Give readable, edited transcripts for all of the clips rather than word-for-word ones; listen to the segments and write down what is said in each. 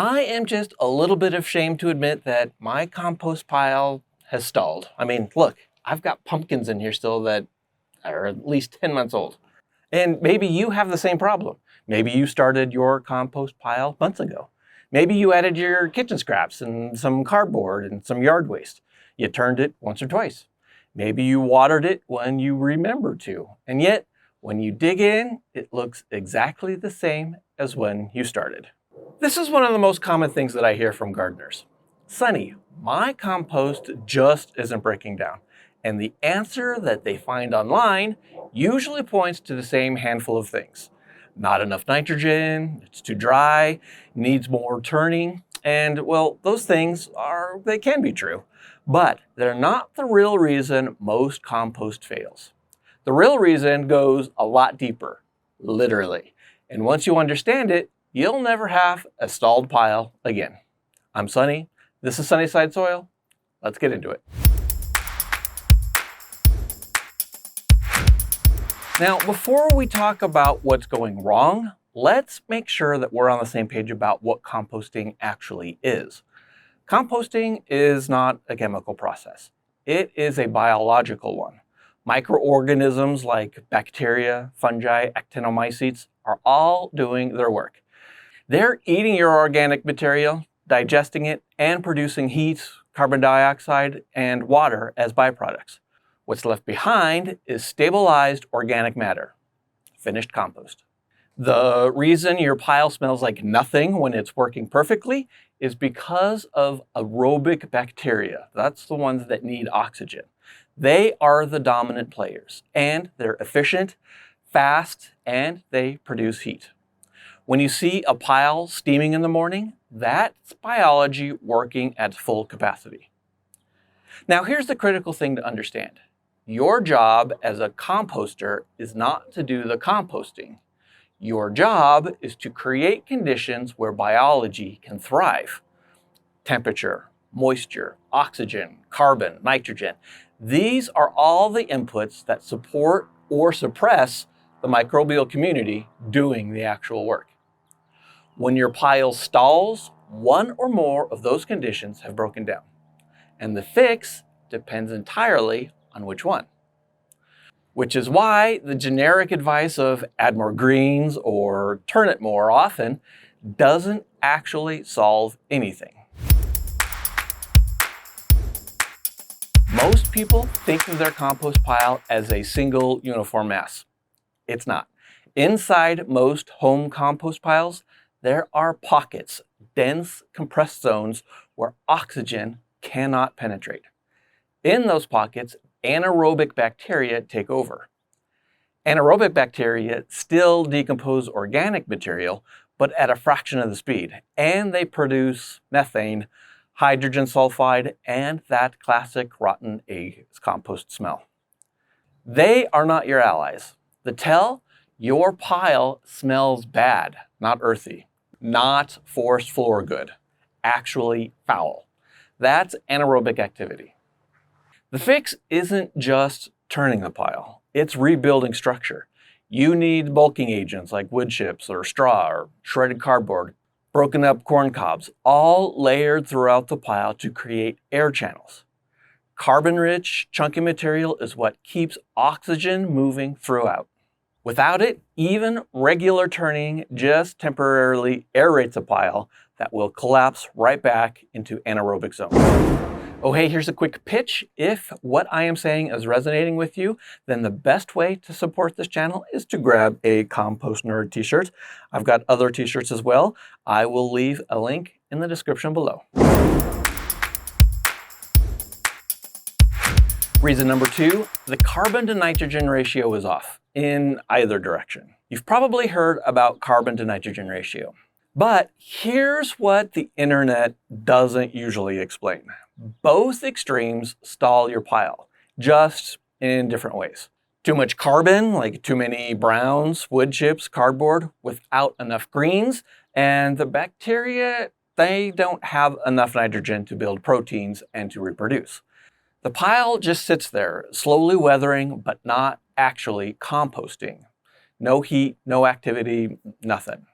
I am just a little bit ashamed to admit that my compost pile has stalled. I mean, look, I've got pumpkins in here still that are at least 10 months old. And maybe you have the same problem. Maybe you started your compost pile months ago. Maybe you added your kitchen scraps and some cardboard and some yard waste. You turned it once or twice. Maybe you watered it when you remembered to. And yet, when you dig in, it looks exactly the same as when you started. This is one of the most common things that I hear from gardeners. Sonny, my compost just isn't breaking down. And the answer that they find online usually points to the same handful of things. Not enough nitrogen, it's too dry, needs more turning, and well, those things they can be true, but they're not the real reason most compost fails. The real reason goes a lot deeper, literally. And once you understand it, you'll never have a stalled pile again. I'm Sonny, this is Sunnyside Soil. Let's get into it. Now, before we talk about what's going wrong, let's make sure that we're on the same page about what composting actually is. Composting is not a chemical process. It is a biological one. Microorganisms like bacteria, fungi, actinomycetes are all doing their work. They're eating your organic material, digesting it, and producing heat, carbon dioxide, and water as byproducts. What's left behind is stabilized organic matter, finished compost. The reason your pile smells like nothing when it's working perfectly is because of aerobic bacteria. That's the ones that need oxygen. They are the dominant players, and they're efficient, fast, and they produce heat. When you see a pile steaming in the morning, that's biology working at full capacity. Now, here's the critical thing to understand. Your job as a composter is not to do the composting. Your job is to create conditions where biology can thrive. Temperature, moisture, oxygen, carbon, nitrogen. These are all the inputs that support or suppress the microbial community doing the actual work. When your pile stalls, one or more of those conditions have broken down. And the fix depends entirely on which one. Which is why the generic advice of add more greens or turn it more often doesn't actually solve anything. Most people think of their compost pile as a single uniform mass. It's not. Inside most home compost piles, there are pockets, dense compressed zones where oxygen cannot penetrate. In those pockets, anaerobic bacteria take over. Anaerobic bacteria still decompose organic material, but at a fraction of the speed, and they produce methane, hydrogen sulfide, and that classic rotten egg compost smell. They are not your allies. Your pile smells bad, not earthy, not forest floor good, actually foul. That's anaerobic activity. The fix isn't just turning the pile, it's rebuilding structure. You need bulking agents like wood chips or straw or shredded cardboard, broken up corn cobs, all layered throughout the pile to create air channels. Carbon-rich, chunky material is what keeps oxygen moving throughout. Without it, even regular turning just temporarily aerates a pile that will collapse right back into anaerobic zones. Oh, hey, here's a quick pitch. If what I am saying is resonating with you, then the best way to support this channel is to grab a Compost Nerd t-shirt. I've got other t-shirts as well. I will leave a link in the description below. Reason number 2, the carbon to nitrogen ratio is off in either direction. You've probably heard about carbon to nitrogen ratio, but here's what the internet doesn't usually explain. Both extremes stall your pile, just in different ways. Too much carbon, like too many browns, wood chips, cardboard, without enough greens, and the bacteria, they don't have enough nitrogen to build proteins and to reproduce. The pile just sits there, slowly weathering, but not actually composting. No heat, no activity, nothing.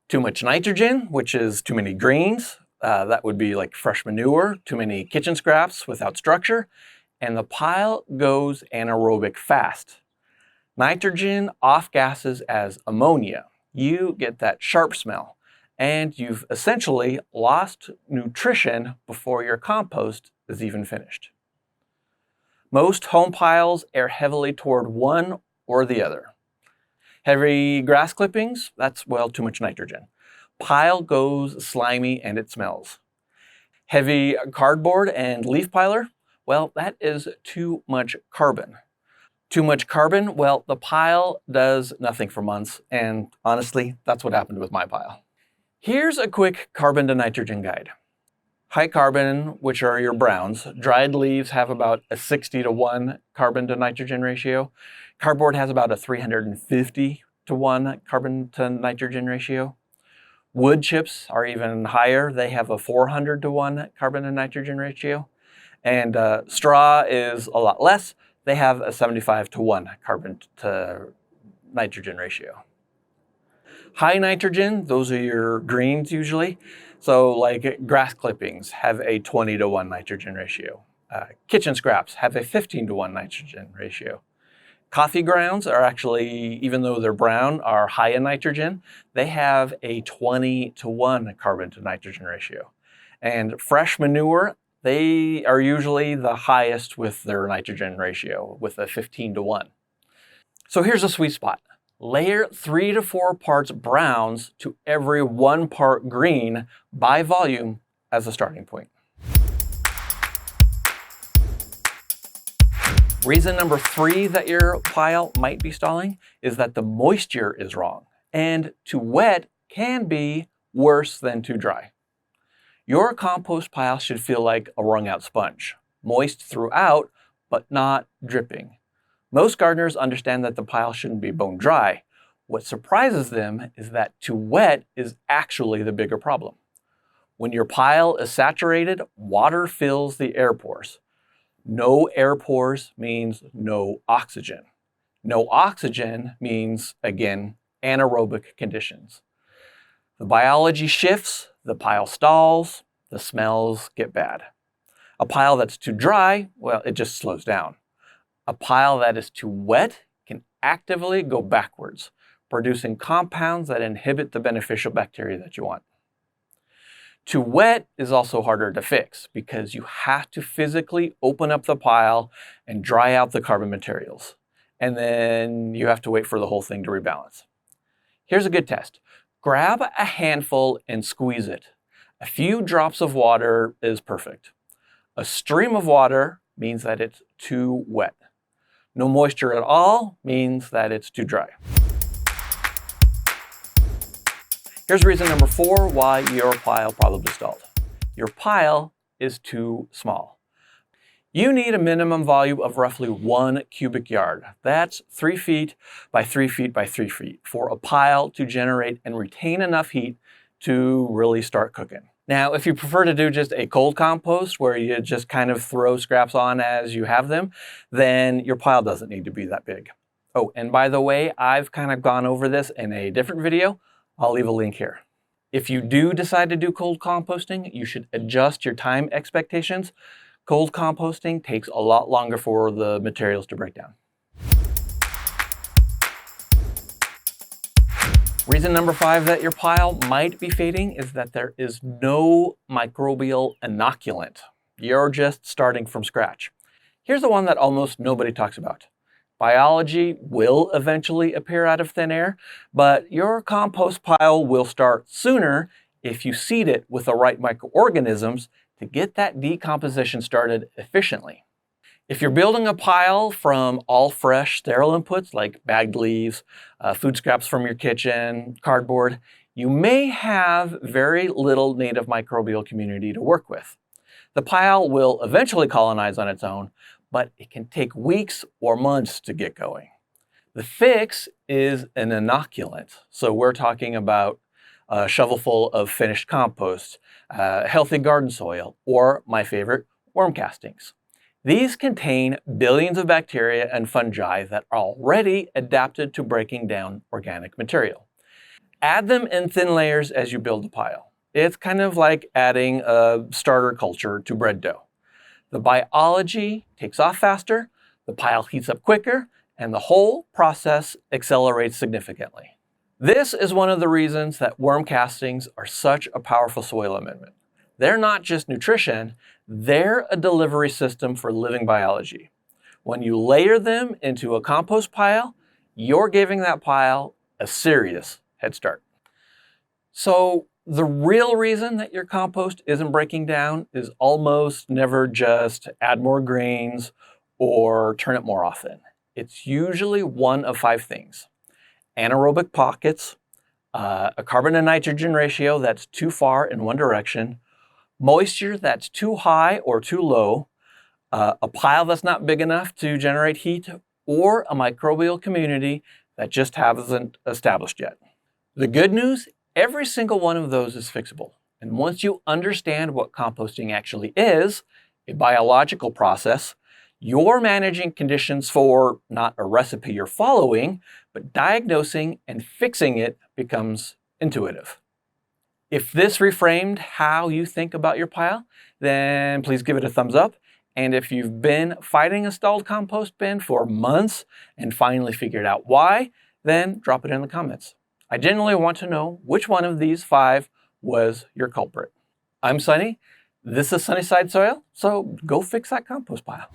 Too much nitrogen, which is too many greens. That would be like fresh manure, too many kitchen scraps without structure, and the pile goes anaerobic fast. Nitrogen off-gases as ammonia. You get that sharp smell, and you've essentially lost nutrition before your compost is even finished. Most home piles err heavily toward one or the other. Heavy grass clippings, that's, well, too much nitrogen. Pile goes slimy and it smells. Heavy cardboard and leaf piler, well, that is too much carbon. Too much carbon, well, the pile does nothing for months, and honestly, that's what happened with my pile. Here's a quick carbon to nitrogen guide. High carbon, which are your browns, dried leaves have about a 60-to-1 carbon to nitrogen ratio. Cardboard has about a 350-to-1 carbon to nitrogen ratio. Wood chips are even higher. They have a 400-to-1 carbon to nitrogen ratio. And straw is a lot less. They have a 75-to-1 carbon to nitrogen ratio. High nitrogen, those are your greens usually. So like grass clippings have a 20-to-1 nitrogen ratio. Kitchen scraps have a 15-to-1 nitrogen ratio. Coffee grounds are actually, even though they're brown, are high in nitrogen. They have a 20-to-1 carbon to nitrogen ratio. And fresh manure, they are usually the highest with their nitrogen ratio, with a 15-to-1. So here's a sweet spot. Layer 3 to 4 parts browns to every 1 part green by volume as a starting point. Reason number 3 that your pile might be stalling is that the moisture is wrong, and too wet can be worse than too dry. Your compost pile should feel like a wrung out sponge, moist throughout, but not dripping. Most gardeners understand that the pile shouldn't be bone dry. What surprises them is that too wet is actually the bigger problem. When your pile is saturated, water fills the air pores. No air pores means no oxygen. No oxygen means, again, anaerobic conditions. The biology shifts, the pile stalls, the smells get bad. A pile that's too dry, well, it just slows down. A pile that is too wet can actively go backwards, producing compounds that inhibit the beneficial bacteria that you want. Too wet is also harder to fix because you have to physically open up the pile and dry out the carbon materials. And then you have to wait for the whole thing to rebalance. Here's a good test. Grab a handful and squeeze it. A few drops of water is perfect. A stream of water means that it's too wet. No moisture at all means that it's too dry. Here's reason number 4 why your pile probably stalled. Your pile is too small. You need a minimum volume of roughly 1 cubic yard. That's 3 feet by 3 feet by 3 feet for a pile to generate and retain enough heat to really start cooking. Now, if you prefer to do just a cold compost where you just kind of throw scraps on as you have them, then your pile doesn't need to be that big. Oh, and by the way, I've kind of gone over this in a different video. I'll leave a link here. If you do decide to do cold composting, you should adjust your time expectations. Cold composting takes a lot longer for the materials to break down. Reason number 5 that your pile might be fading is that there is no microbial inoculant. You're just starting from scratch. Here's the one that almost nobody talks about. Biology will eventually appear out of thin air, but your compost pile will start sooner if you seed it with the right microorganisms to get that decomposition started efficiently. If you're building a pile from all fresh sterile inputs like bagged leaves, food scraps from your kitchen, cardboard, you may have very little native microbial community to work with. The pile will eventually colonize on its own, but it can take weeks or months to get going. The fix is an inoculant. So we're talking about a shovelful of finished compost, healthy garden soil, or my favorite, worm castings. These contain billions of bacteria and fungi that are already adapted to breaking down organic material. Add them in thin layers as you build the pile. It's kind of like adding a starter culture to bread dough. The biology takes off faster, the pile heats up quicker, and the whole process accelerates significantly. This is one of the reasons that worm castings are such a powerful soil amendment. They're not just nutrition, they're a delivery system for living biology. When you layer them into a compost pile, you're giving that pile a serious head start. So the real reason that your compost isn't breaking down is almost never just add more grains or turn it more often. It's usually one of 5 things: anaerobic pockets, a carbon to nitrogen ratio that's too far in one direction, moisture that's too high or too low, a pile that's not big enough to generate heat, or a microbial community that just hasn't established yet. The good news, every single one of those is fixable. And once you understand what composting actually is, a biological process, you're managing conditions for not a recipe you're following, but diagnosing and fixing it becomes intuitive. If this reframed how you think about your pile, then please give it a thumbs up. And if you've been fighting a stalled compost bin for months and finally figured out why, then drop it in the comments. I genuinely want to know which one of these 5 was your culprit. I'm Sonny. This is Sunnyside Soil, so go fix that compost pile.